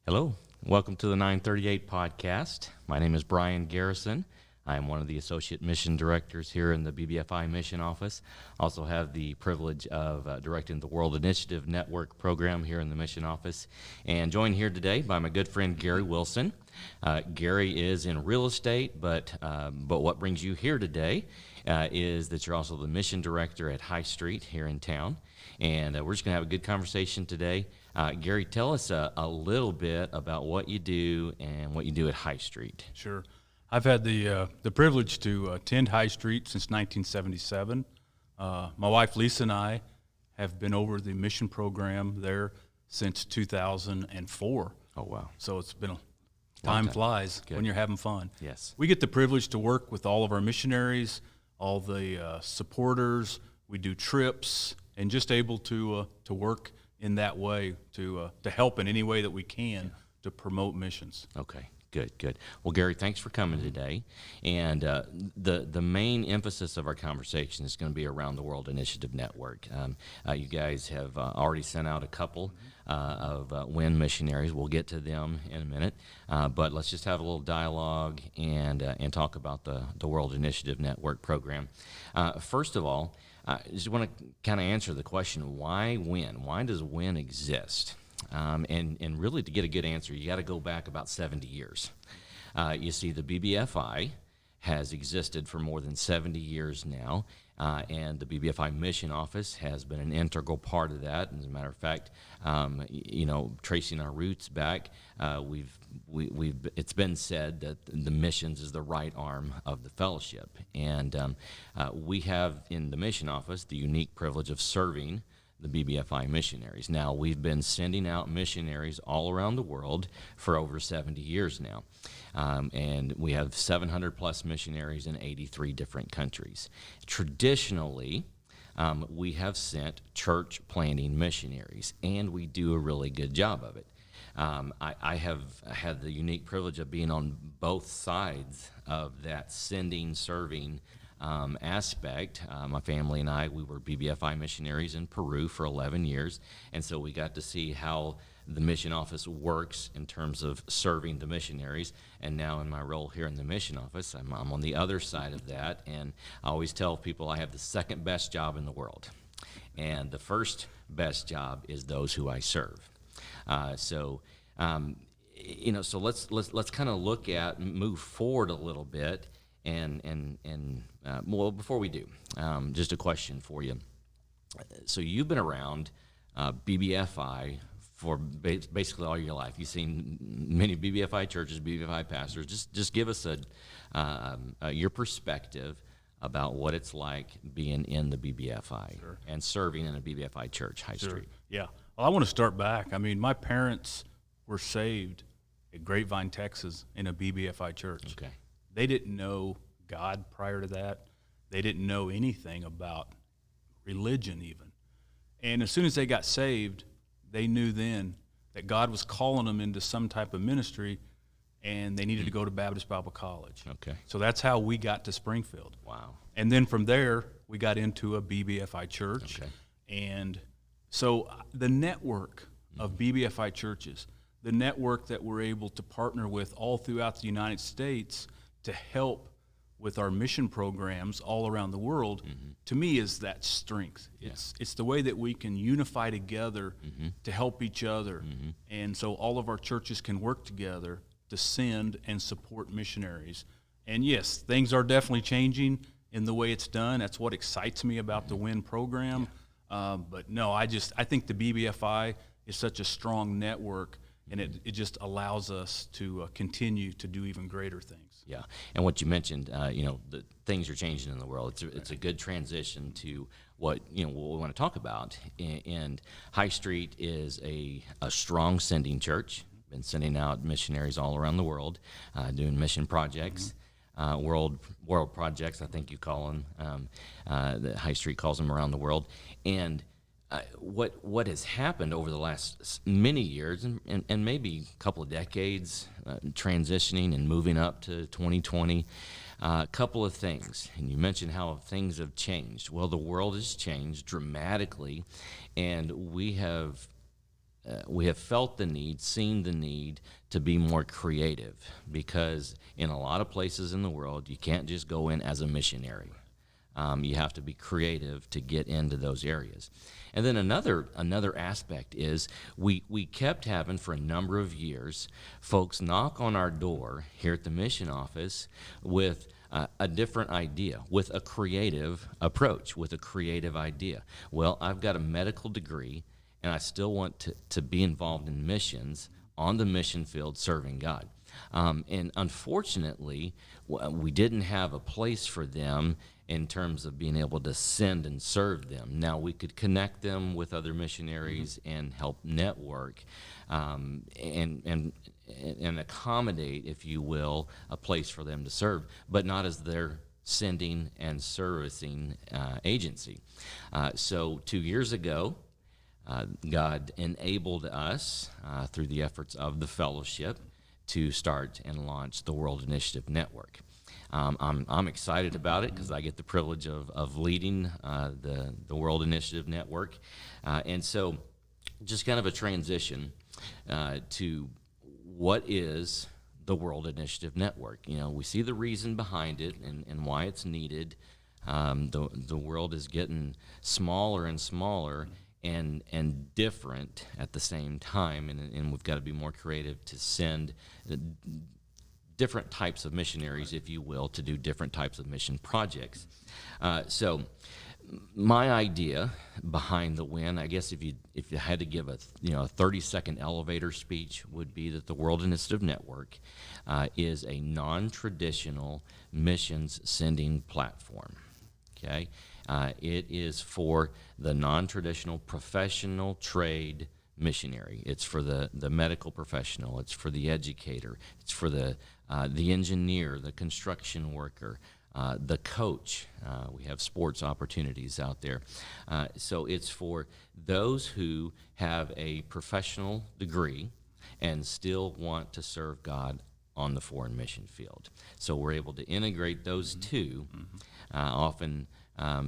Hello, welcome to the 938 podcast. My name is Brian Garrison. I'm one of the associate mission directors here in the BBFI mission office. Also have the privilege of directing the World Initiative Network program here in the mission office. And joined here today by my good friend Gary Wilson. Gary is in real estate, but what brings you here today is that you're also the mission director at High Street here in town. And we're just going to have a good conversation today. Gary, tell us a little bit about what you do and what you do at High Street. Sure. I've had the privilege to attend High Street since 1977. My wife Lisa and I have been over the mission program there since 2004. Oh, wow. So it's been time flies when you're having fun. Yes. We get the privilege to work with all of our missionaries, all the supporters. We do trips and just able to work in that way to help in any way that we can to promote missions. Okay. Good. Well, Gary, thanks for coming today. And the main emphasis of our conversation is going to be around the World Initiative Network. You guys have already sent out a couple of WIN missionaries. We'll get to them in a minute. But let's just have a little dialogue and talk about the World Initiative Network program. First of all, I just want to kind of answer the question, why WIN? Why does WIN exist? And really, to get a good answer, you got to go back about 70 years. You see, the BBFI has existed for more than 70 years now, and the BBFI Mission Office has been an integral part of that. And as a matter of fact, tracing our roots back, it's been said that the missions is the right arm of the fellowship, and we have in the Mission Office the unique privilege of serving the BBFI missionaries. Now, we've been sending out missionaries all around the world for over 70 years now. And we have 700 plus missionaries in 83 different countries. Traditionally, we have sent church planting missionaries, and we do a really good job of it. I have had the unique privilege of being on both sides of that sending, serving aspect. My family and I, we were BBFI missionaries in Peru for 11 years, and so we got to see how the mission office works in terms of serving the missionaries. And now in my role here in the mission office, I'm on the other side of that, and I always tell people I have the second best job in the world, and the first best job is those who I serve. So let's kind of look at, move forward a little bit. Well, before we do, just a question for you. So you've been around BBFI for basically all your life. You've seen many BBFI churches, BBFI pastors. Just give us your perspective about what it's like being in the BBFI and serving in a BBFI church, High Street. Yeah. Well, I want to start back. I mean, my parents were saved at Grapevine, Texas, in a BBFI church. Okay. They didn't know God prior to that. They didn't know anything about religion even. And as soon as they got saved, they knew then that God was calling them into some type of ministry, and they needed to go to Baptist Bible College. Okay. So that's how we got to Springfield. Wow. And then from there, we got into a BBFI church. Okay. And so the network of BBFI churches, the network that we're able to partner with all throughout the United States to help with our mission programs all around the world, to me is that strength. It's the way that we can unify together to help each other. And so all of our churches can work together to send and support missionaries. And yes, things are definitely changing in the way it's done. That's what excites me about the WIN program. But no, I think the BBFI is such a strong network, and it just allows us to continue to do even greater things. Yeah, and what you mentioned, the things are changing in the world. It's a good transition to what we want to talk about. And High Street is a strong sending church. Been sending out missionaries all around the world, doing mission projects, world projects. I think you call them. The High Street calls them around the world, and what has happened over the last many years and maybe a couple of decades, transitioning and moving up to 2020, a couple of things. And you mentioned how things have changed. Well, the world has changed dramatically, and we have we have felt the need, seen the need to be more creative, because in a lot of places in the world, you can't just go in as a missionary. You have to be creative to get into those areas. And then another aspect is we kept having, for a number of years, folks knock on our door here at the mission office with a different idea, with a creative approach, with a creative idea. Well, I've got a medical degree, and I still want to be involved in missions on the mission field serving God. And unfortunately, we didn't have a place for them in terms of being able to send and serve them. Now, we could connect them with other missionaries and help network and accommodate, if you will, a place for them to serve, but not as their sending and servicing agency. So 2 years ago, God enabled us through the efforts of the fellowship to start and launch the World Initiative Network. I'm excited about it because I get the privilege of leading the World Initiative Network. And so just kind of a transition to what is the World Initiative Network. You know, we see the reason behind it and why it's needed. The world is getting smaller and smaller and different at the same time, and we've got to be more creative to send different types of missionaries, if you will, to do different types of mission projects. So my idea behind the WIN, I guess if you had to give a 30-second elevator speech, would be that the World Initiative Network is a non-traditional missions sending platform. Okay, it is for the non-traditional professional trade missionary. It's for the medical professional. It's for the educator. It's for the engineer, the construction worker, the coach. We have sports opportunities out there. So it's for those who have a professional degree and still want to serve God on the foreign mission field. So we're able to integrate those two. Often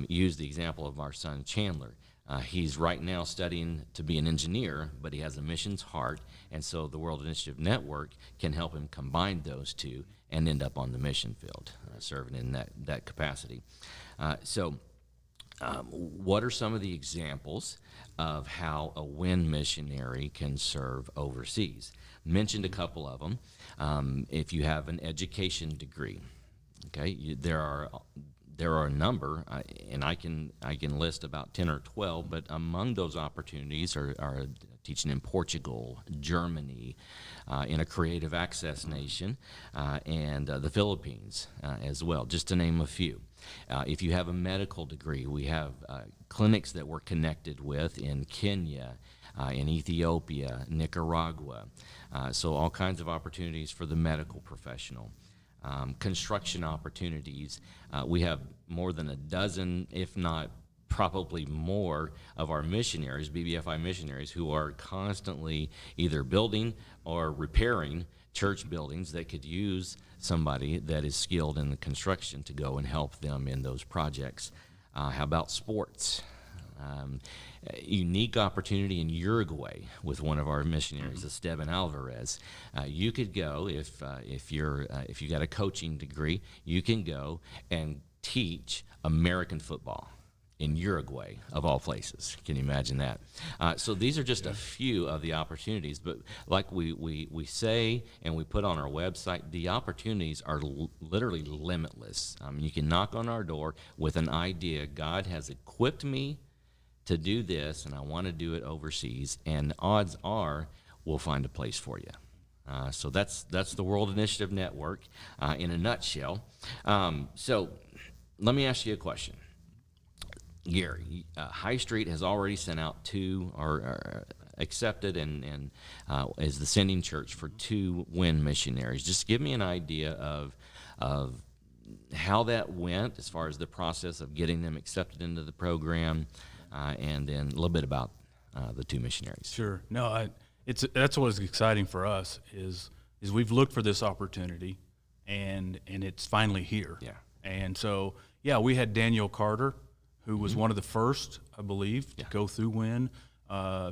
use the example of our son Chandler. He's right now studying to be an engineer, but he has a missions heart, and so the World Initiative Network can help him combine those two and end up on the mission field, serving in that capacity. What are some of the examples of how a WIN missionary can serve overseas? Mentioned a couple of them. If you have an education degree, okay, there are a number, and I can list about 10 or 12, but among those opportunities are teaching in Portugal, Germany, in a creative access nation, and the Philippines as well, just to name a few. If you have a medical degree, we have clinics that we're connected with in Kenya, in Ethiopia, Nicaragua, so all kinds of opportunities for the medical professional. Construction opportunities. We have more than a dozen, if not probably more, of our missionaries, BBFI missionaries, who are constantly either building or repairing church buildings that could use somebody that is skilled in the construction to go and help them in those projects. How about sports? Unique opportunity in Uruguay with one of our missionaries, Esteban Alvarez. You could go if you got a coaching degree, you can go and teach American football in Uruguay, of all places. Can you imagine that? So these are just a few of the opportunities, but like we say and we put on our website, the opportunities are literally limitless. You can knock on our door with an idea. God has equipped me to do this, and I want to do it overseas, and odds are we'll find a place for you. So that's the World Initiative Network in a nutshell. So let me ask you a question. Gary, High Street has already sent out two, or accepted and as the sending church for 2 WIN missionaries. Just give me an idea of how that went as far as the process of getting them accepted into the program, and then a little bit about the 2 missionaries. Sure. No, that's what's exciting for us is we've looked for this opportunity, and it's finally here. Yeah. And so, we had Danielle Carter, who was one of the first, I believe, to go through WIN.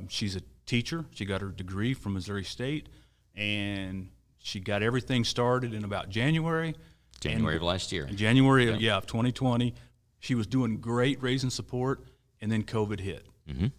She's a teacher. She got her degree from Missouri State, and she got everything started in about January. January of last year. In January of 2020. She was doing great, raising support, and then COVID hit.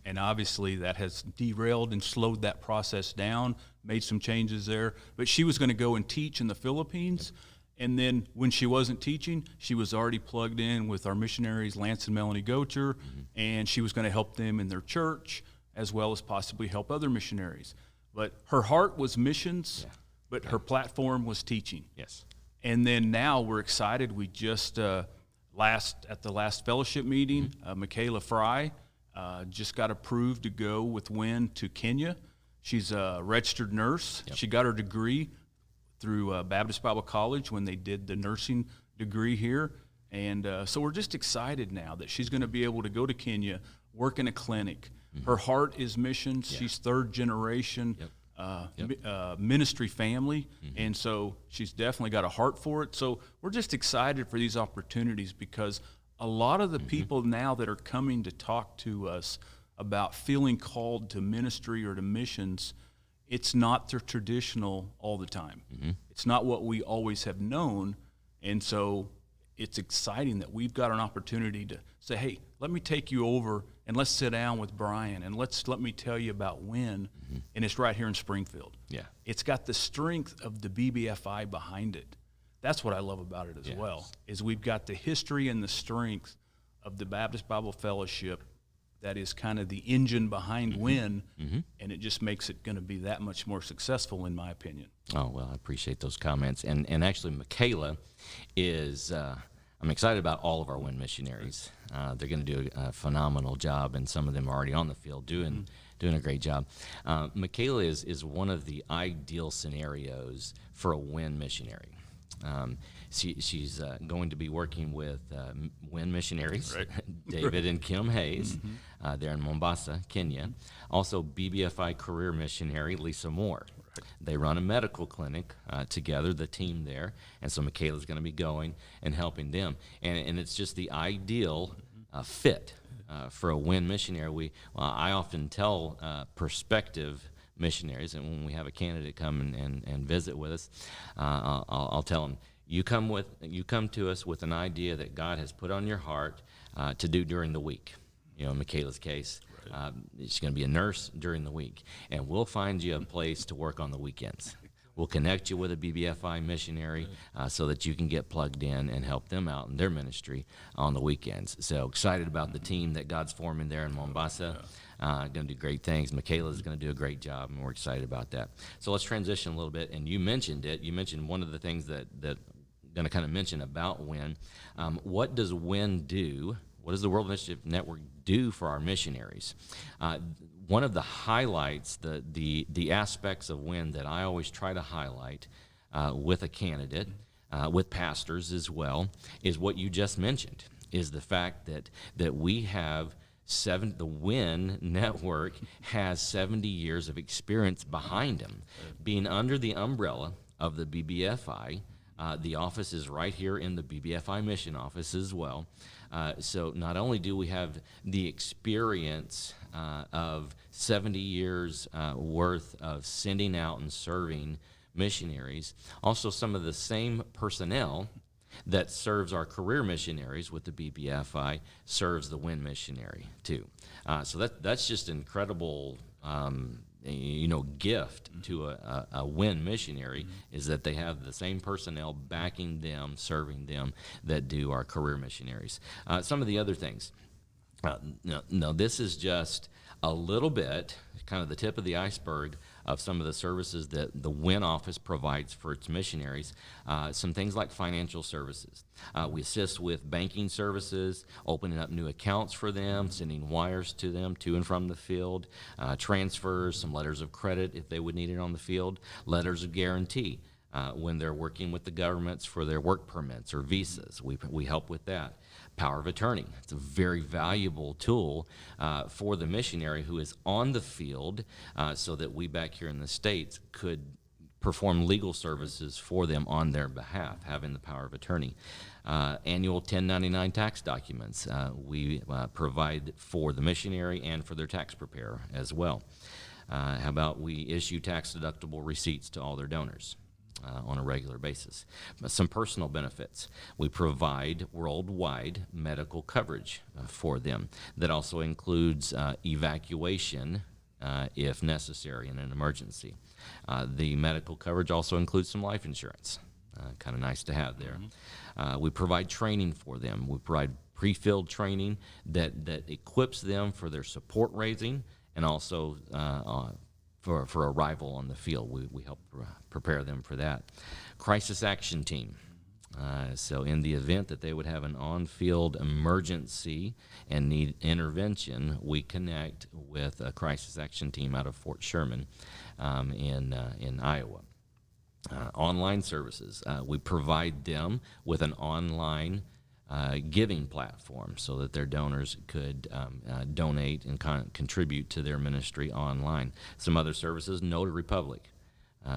And obviously that has derailed and slowed that process down, made some changes there. But she was going to go and teach in the Philippines. And then when she wasn't teaching, she was already plugged in with our missionaries, Lance and Melanie Gocher, and she was going to help them in their church as well as possibly help other missionaries. But her heart was missions, but her platform was teaching. Yes. And then now we're excited. We just at the last fellowship meeting, Michaela Fry just got approved to go with Wynn to Kenya. She's a registered nurse. She got her degree through Baptist Bible College when they did the nursing degree here. And so we're just excited now that she's going to be able to go to Kenya, work in a clinic. Her heart is missions. She's third generation ministry family, and so she's definitely got a heart for it. So we're just excited for these opportunities because a lot of the people now that are coming to talk to us about feeling called to ministry or to missions, it's not the traditional all the time. It's not what we always have known, and so it's exciting that we've got an opportunity to say, hey, let me take you over and let's sit down with Brian and let me tell you about Wynn, and it's right here in Springfield. Yeah, it's got the strength of the BBFI behind it. That's what I love about it as well, is we've got the history and the strength of the Baptist Bible Fellowship that is kind of the engine behind Wynn, and it just makes it going to be that much more successful, in my opinion. Oh, well, I appreciate those comments. And actually, Michaela is, I'm excited about all of our Wynn missionaries. They're going to do a phenomenal job, and some of them are already on the field doing a great job. Michaela is one of the ideal scenarios for a Wynn missionary. She's going to be working with Wynn missionaries, David and Kim Hayes. They're in Mombasa, Kenya. Also, BBFI career missionary Lisa Moore. They run a medical clinic together, the team there, and so Michaela's going to be going and helping them. And it's just the ideal fit for a Wynn missionary. I often tell prospective missionaries, and when we have a candidate come and visit with us, I'll tell them, you come to us with an idea that God has put on your heart to do during the week. You know, in Michaela's case, she's going to be a nurse during the week, and we'll find you a place to work on the weekends. We'll connect you with a BBFI missionary so that you can get plugged in and help them out in their ministry on the weekends. So excited about the team that God's forming there in Mombasa. Going to do great things. Michaela is going to do a great job, and we're excited about that. So let's transition a little bit, and you mentioned it. You mentioned one of the things that I'm going to kind of mention about Wynn. What does Wynn do? What does the World Initiative Network do for our missionaries? One of the highlights, the aspects of Wynn that I always try to highlight with a candidate, with pastors as well, is what you just mentioned, is the fact that we have the Wynn Network has 70 years of experience behind them, being under the umbrella of the BBFI. The office is right here in the BBFI mission office as well. So not only do we have the experience of 70 years worth of sending out and serving missionaries, also some of the same personnel that serves our career missionaries with the BBFI serves the Wynn missionary too. So that's just incredible. Gift to a Wynn missionary is that they have the same personnel backing them, serving them, that do our career missionaries. Some of the other things. No, this is just a little bit, kind of the tip of the iceberg of some of the services that the Wynn office provides for its missionaries. Some things like financial services. We assist with banking services, opening up new accounts for them, sending wires to them to and from the field, transfers, some letters of credit if they would need it on the field, letters of guarantee when they're working with the governments for their work permits or visas. We help with that. Power of attorney. It's a very valuable tool for the missionary who is on the field so that we back here in the States could perform legal services for them on their behalf, having the power of attorney. Annual 1099 tax documents we provide for the missionary and for their tax preparer as well. How about we issue tax-deductible receipts to all their donors on a regular basis? Some personal benefits. We provide worldwide medical coverage for them. That also includes evacuation if necessary in an emergency. The medical coverage also includes some life insurance. Kind of nice to have there. We provide training for them. We provide pre-filled training that equips them for their support raising and also for arrival on the field. We help prepare them for that. Crisis action team. So in the event that they would have an on-field emergency and need intervention, we connect with a crisis action team out of Fort Sherman in Iowa. Online services. We provide them with an online giving platform so that their donors could donate and contribute to their ministry online. Some other services, Notary Public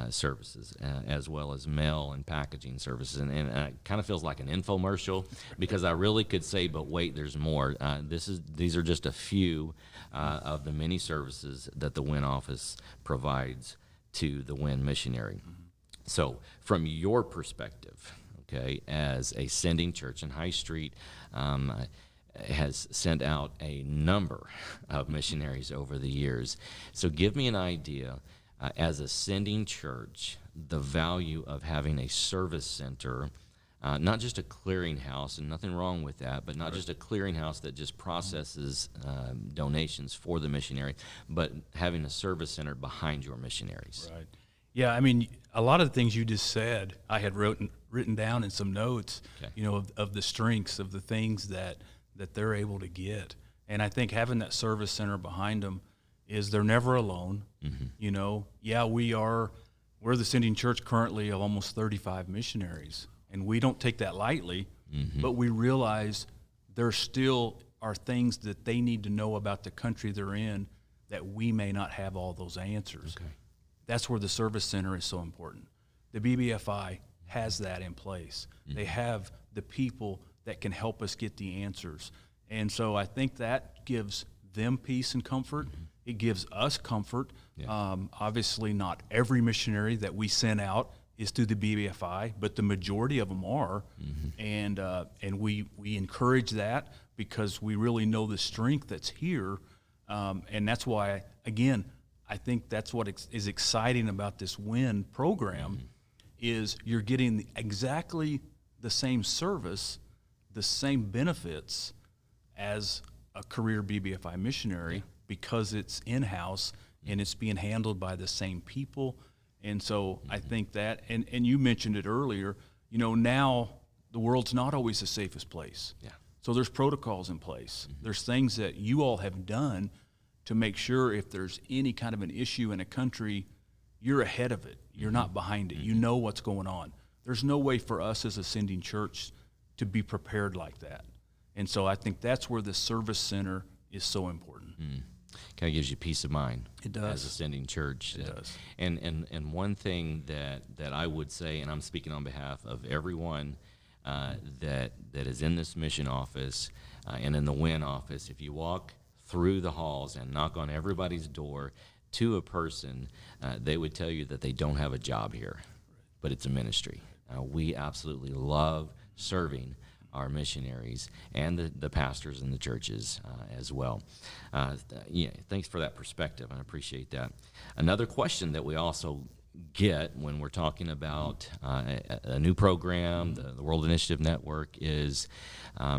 services, as well as mail and packaging services. And it kind of feels like an infomercial because I really could say, but wait, there's more. These are just a few of the many services that the WIN office provides to the WIN missionary. So from your perspective, okay, as a sending church, and High Street has sent out a number of missionaries over the years. So give me an idea, as a sending church, the value of having a service center, not just a clearinghouse, and nothing wrong with that, but not just a clearinghouse that just processes donations for the missionary, but having a service center behind your missionaries. Right. Yeah, I mean, a lot of the things you just said, I had written down in some notes, Okay. of the strengths of the things that they're able to get. And I think having that service center behind them is they're never alone. Yeah, we're the sending church currently of almost 35 missionaries, and we don't take that lightly, but we realize there still are things that they need to know about the country they're in that we may not have all those answers. Okay. That's where the service center is so important. The BBFI has that in place. They have the people that can help us get the answers. And so I think that gives them peace and comfort. It gives us comfort. Yeah. Obviously, not every missionary that we send out is through the BBFI, but the majority of them are. And we encourage that because we really know the strength that's here. And that's why, again, I think that's what is exciting about this WIN program is you're getting exactly the same service, the same benefits as a career BBFI missionary because it's in-house and it's being handled by the same people. And so I think that, and you mentioned it earlier, now the world's not always the safest place. Yeah. So there's protocols in place. There's things that you all have done to make sure if there's any kind of an issue in a country, you're ahead of it. You're not behind it. You know what's going on. There's no way for us as a sending church to be prepared like that. And so I think that's where the service center is so important. Kind of gives you peace of mind. It does. As a sending church. It does. And one thing that I would say, and I'm speaking on behalf of everyone that is in this mission office and in the WIN office, if you walk through the halls and knock on everybody's door to a person, they would tell you that they don't have a job here, but it's a ministry. We absolutely love serving our missionaries and the pastors in the churches as well. Thanks for that perspective. I appreciate that. Another question that we also get when we're talking about a new program, the World Initiative Network, is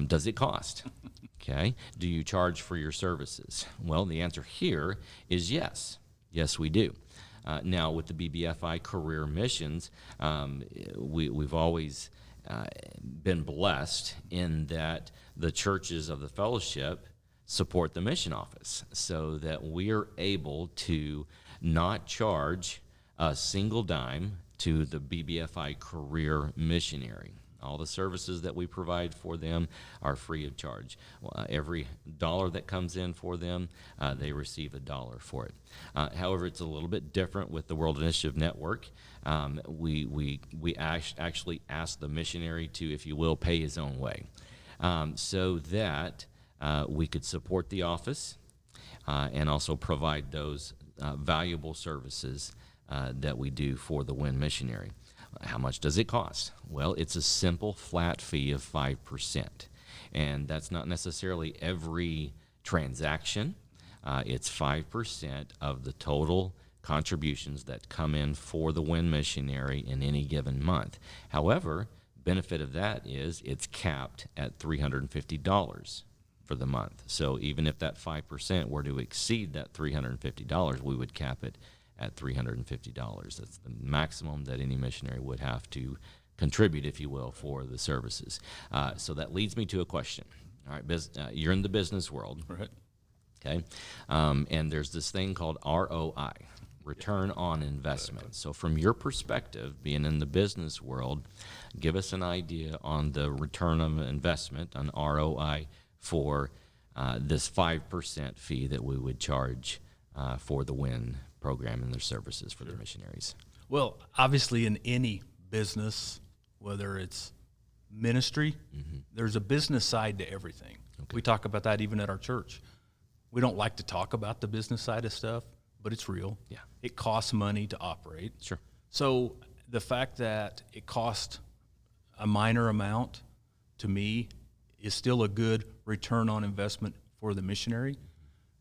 does it cost? Okay. Do you charge for your services? Well, the answer here is yes. Yes, we do. Now, with the BBFI Career Missions, we've always been blessed in that the churches of the fellowship support the mission office so that we are able to not charge a single dime to the BBFI Career Missionary. All the services that we provide for them are free of charge. Every dollar that comes in for them, they receive $1 for it. However, it's a little bit different with the World Initiative Network. We actually ask the missionary to, if you will, pay his own way, so that we could support the office and also provide those valuable services that we do for the WIN Missionary. How much does it cost? Well, it's a simple flat fee of 5%. And that's not necessarily every transaction. It's 5% of the total contributions that come in for the WIN Missionary in any given month. However, benefit of that is it's capped at $350 for the month. So even if that 5% were to exceed that $350, we would cap it at $350. That's the maximum that any missionary would have to contribute, if you will, for the services. So that leads me to a question. All right, you're in the business world, Right. okay? And there's this thing called ROI, return on investment. So from your perspective, being in the business world, give us an idea on the return of investment, on ROI, for this 5% fee that we would charge for the WIN program and their services for the missionaries. Well, obviously in any business, whether it's ministry, there's a business side to everything. Okay. We talk about that even at our church. We don't like to talk about the business side of stuff, but it's real. Yeah. It costs money to operate. Sure. So the fact that it cost a minor amount, to me, is still a good return on investment for the missionary,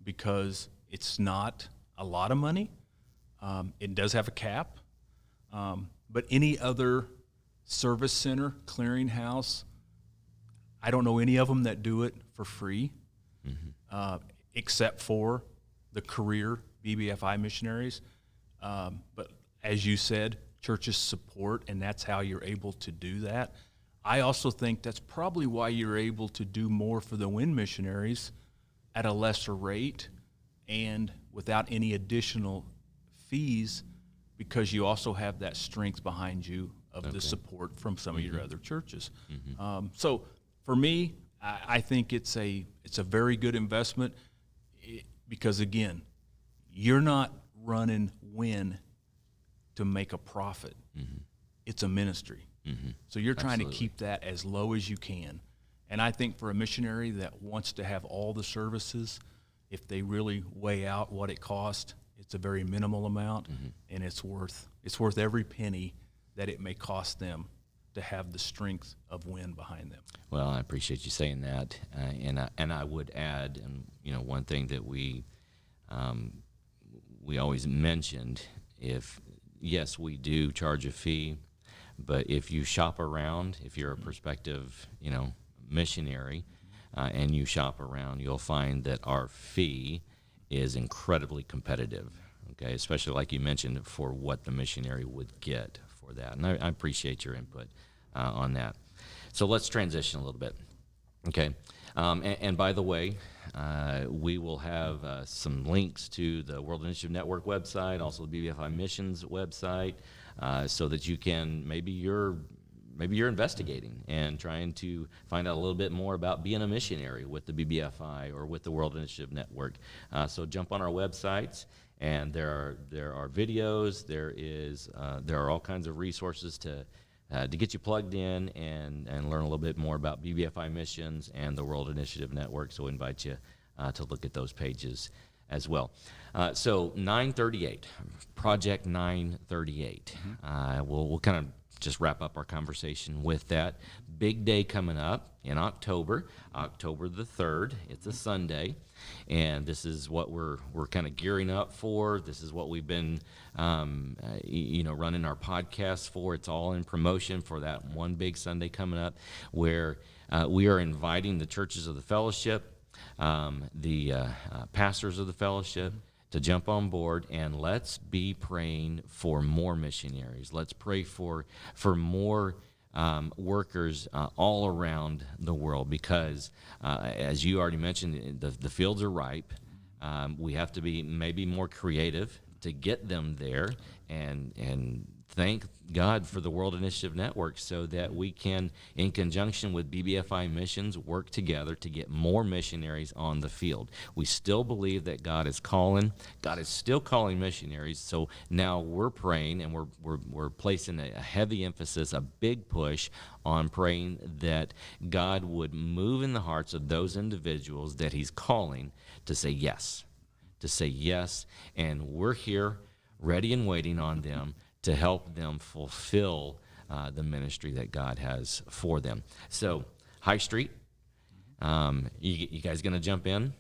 because it's not a lot of money. It does have a cap. But any other service center, clearinghouse, I don't know any of them that do it for free, except for the career BBFI missionaries. But as you said, churches support, and that's how you're able to do that. I also think that's probably why you're able to do more for the WIN missionaries at a lesser rate and without any additional fees, because you also have that strength behind you of the support from some of your other churches. So for me, I think it's a very good investment, because again, you're not running WIN to make a profit. It's a ministry. So you're trying to keep that as low as you can. And I think for a missionary that wants to have all the services, if they really weigh out what it costs, it's a very minimal amount, and it's worth every penny that it may cost them to have the strength of WIN behind them. Well, I appreciate you saying that, and I would add, and one thing that we always mentioned, yes, we do charge a fee, but if you shop around, if you're a prospective, missionary, and you shop around, you'll find that our fee is incredibly competitive, okay, especially like you mentioned, for what the missionary would get for that. And I appreciate your input on that. So let's transition a little bit, okay? And by the way, we will have some links to the World Initiative Network website, also the BBFI Missions website, so that you can, maybe you're investigating and trying to find out a little bit more about being a missionary with the BBFI or with the World Initiative Network. So jump on our websites, and there are videos. There are all kinds of resources to get you plugged in and learn a little bit more about BBFI missions and the World Initiative Network. So we invite you to look at those pages as well. So 938, Project 938. We'll kind of just wrap up our conversation with that. Big day coming up in October the 3rd. It's a Sunday, and this is what we're kind of gearing up for. This is what we've been, running our podcast for. It's all in promotion for that one big Sunday coming up, where we are inviting the churches of the fellowship, the pastors of the fellowship, to jump on board, and let's be praying for more missionaries. Let's pray for more workers all around the world, because as you already mentioned, the fields are ripe. We have to be maybe more creative to get them there, and thank God for the World Initiative Network, so that we can, in conjunction with BBFI Missions, work together to get more missionaries on the field. We still believe that God is calling. God is still calling missionaries. So now we're praying, and we're placing a heavy emphasis, a big push on praying that God would move in the hearts of those individuals that He's calling to say yes, to say yes, and we're here ready and waiting on them to help them fulfill the ministry that God has for them. So, High Street, you guys going to jump in?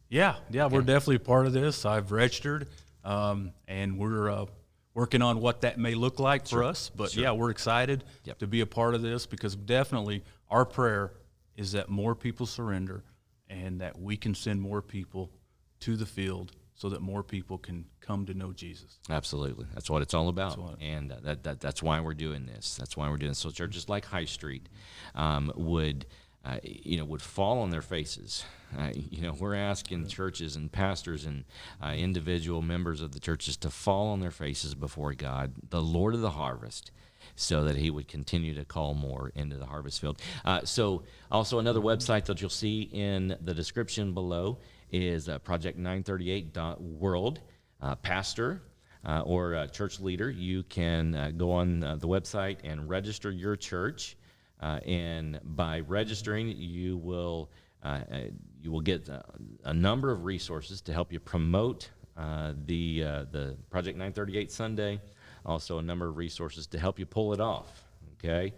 Yeah, we're definitely part of this. I've registered, and we're working on what that may look like for us. But yeah, we're excited to be a part of this, because definitely our prayer is that more people surrender and that we can send more people to the field so that more people can come to know Jesus. Absolutely. That's what it's all about. And that's why we're doing this. That's why we're doing this. So churches like High Street would fall on their faces. We're asking churches and pastors and individual members of the churches to fall on their faces before God, the Lord of the harvest, so that he would continue to call more into the harvest field. So also another website that you'll see in the description below is project938.world. Pastor or church leader, you can go on the website and register your church. And by registering, you will get a number of resources to help you promote the Project 938 Sunday. Also, a number of resources to help you pull it off. Okay,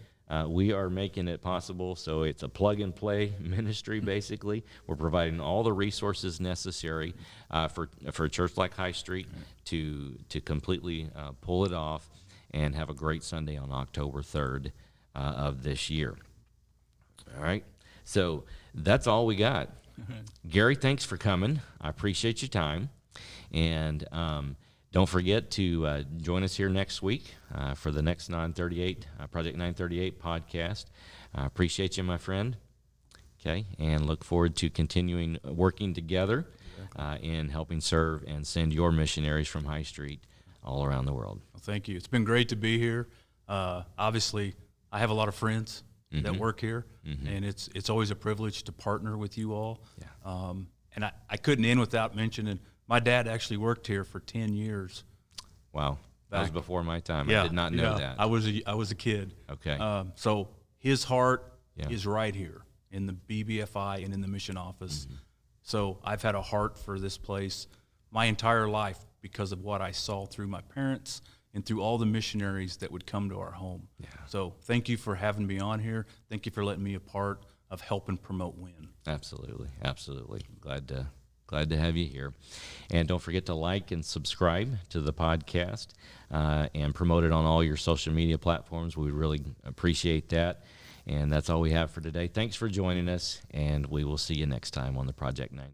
we are making it possible, so it's a plug-and-play ministry. Basically, we're providing all the resources necessary for a church like High Street to completely pull it off and have a great Sunday on October 3rd. Of this year. All right, so that's all we got. Gary, thanks for coming. I appreciate your time, and don't forget to join us here next week for the next Project 938 podcast. I appreciate you, my friend. Okay, and look forward to continuing working together in helping serve and send your missionaries from High Street all around the world. Well, thank you. It's been great to be here. Obviously, I have a lot of friends that work here, and it's always a privilege to partner with you all. Yeah. And I couldn't end without mentioning my dad actually worked here for 10 years. Wow. That was before my time. I did not know that. I was a kid. Okay. So his heart is right here in the BBFI and in the mission office. So I've had a heart for this place my entire life because of what I saw through my parents and through all the missionaries that would come to our home. Yeah. So thank you for having me on here. Thank you for letting me a part of helping promote WIN. Absolutely. Glad to have you here. And don't forget to like and subscribe to the podcast and promote it on all your social media platforms. We really appreciate that. And that's all we have for today. Thanks for joining us, and we will see you next time on the Project 9.